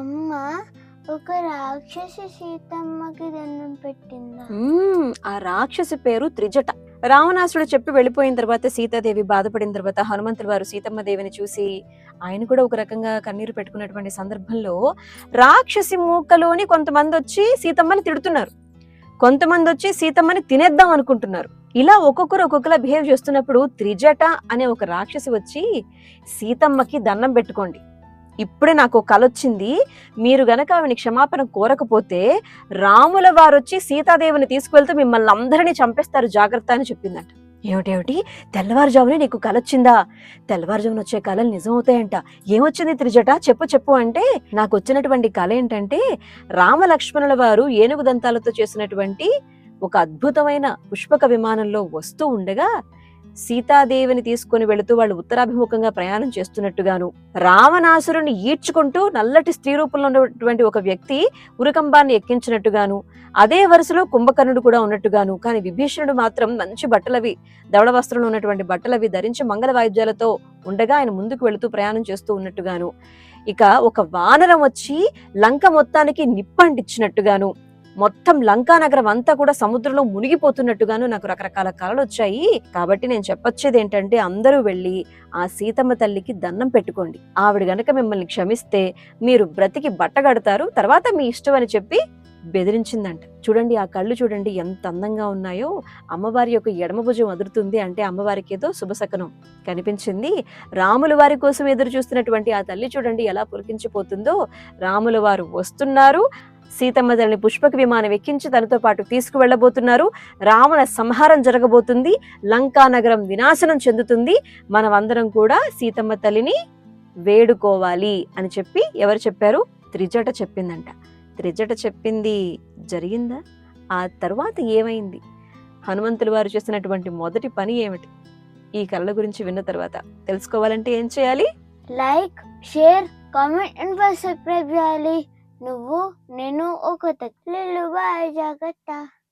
అమ్మ ఒక రాక్షసి సీతమ్మకి దండం పెట్టిందా? ఆ రాక్షసి పేరు త్రిజట. రావణాసుడు చెప్పి వెళ్ళిపోయిన తర్వాత సీతాదేవి బాధపడిన తర్వాత హనుమంతుల వారు సీతమ్మ దేవిని చూసి ఆయన కూడా ఒక రకంగా కన్నీరు పెట్టుకున్నటువంటి సందర్భంలో రాక్షసి మూకలోని కొంతమంది వచ్చి సీతమ్మని తిడుతున్నారు, కొంతమంది వచ్చి సీతమ్మని తినేద్దాం అనుకుంటున్నారు. ఇలా ఒక్కొక్కరు ఒక్కొక్కలా బిహేవ్ చేస్తున్నప్పుడు త్రిజట అనే ఒక రాక్షసి వచ్చి సీతమ్మకి దండం పెట్టుకోండి, ఇప్పుడే నాకు ఒక కల వచ్చింది, మీరు గనక ఆమెని క్షమాపణ కోరకపోతే రాముల వారు వచ్చి సీతాదేవిని తీసుకువెళ్తూ మిమ్మల్ని అందరినీ చంపేస్తారు, జాగ్రత్త అని చెప్పిందంట. ఏమిటేమిటి, తెల్లవారుజామునే నీకు కల వచ్చిందా? తెల్లవారుజామున వచ్చే కళలు నిజమవుతాయంట. ఏమొచ్చింది త్రిజట, చెప్పు చెప్పు అంటే, నాకు వచ్చినటువంటి కళ ఏంటంటే రామ లక్ష్మణుల వారు ఏనుగు దంతాలతో చేసినటువంటి ఒక అద్భుతమైన పుష్పక విమానంలో వస్తూ ఉండగా సీతాదేవిని తీసుకుని వెళుతూ వాళ్ళు ఉత్తరాభిముఖంగా ప్రయాణం చేస్తున్నట్టుగాను, రావణాసురుని ఈడ్చుకుంటూ నల్లటి స్త్రీ రూపంలో ఉన్నటువంటి ఒక వ్యక్తి ఉరకంబాన్ని ఎక్కించినట్టుగాను, అదే వరుసలో కుంభకర్ణుడు కూడా ఉన్నట్టుగాను, కానీ విభీషణుడు మాత్రం మంచి బట్టలవి, ధవళ వస్త్రంలో ఉన్నటువంటి బట్టలవి ధరించి మంగళ వాయిద్యాలతో ఉండగా ఆయన ముందుకు వెళుతూ ప్రయాణం చేస్తూ ఉన్నట్టుగాను, ఇక ఒక వానరం వచ్చి లంక మొత్తానికి నిప్పంటిచ్చినట్టుగాను, మొత్తం లంకా నగరం అంతా కూడా సముద్రంలో మునిగిపోతున్నట్టుగాను నాకు రకరకాల కళలు వచ్చాయి. కాబట్టి నేను చెప్పొచ్చేది ఏంటంటే అందరూ వెళ్ళి ఆ సీతమ్మ తల్లికి దండం పెట్టుకోండి, ఆవిడ గనక మిమ్మల్ని క్షమిస్తే మీరు బ్రతికి బట్టగడతారు, తర్వాత మీ ఇష్టం అని చెప్పి బెదిరించిందంట. చూడండి ఆ కళ్ళు చూడండి ఎంత అందంగా ఉన్నాయో. అమ్మవారి యొక్క ఎడమ భుజం అదురుతుంది అంటే అమ్మవారికి ఏదో శుభశకనం కనిపించింది. రాముల వారి కోసం ఎదురు చూస్తున్నటువంటి ఆ తల్లి చూడండి ఎలా పులకించిపోతుందో. రాముల వారు వస్తున్నారు, సీతమ్మ తల్లిని పుష్పక విమానం ఎక్కించి తనతో పాటు తీసుకువెళ్ళబోతున్నారు, రావణ సంహారం జరగబోతుంది, లంకా నగరం వినాశనం చెందుతుంది, మనమందరం కూడా సీతమ్మ తల్లిని వేడుకోవాలి అని చెప్పి ఎవరు చెప్పారు? త్రిజట చెప్పిందంట. త్రిజట చెప్పింది జరిగిందా? ఆ తర్వాత ఏమైంది? హనుమంతుల వారు చేసినటువంటి మొదటి పని ఏమిటి? ఈ కళల గురించి విన్న తర్వాత తెలుసుకోవాలంటే ఏం చేయాలి? Like, share, comment and subscribe చేయాలి. నువ్వు నేను ఒక తల్లి. బాయ్, జాగ్రత్త.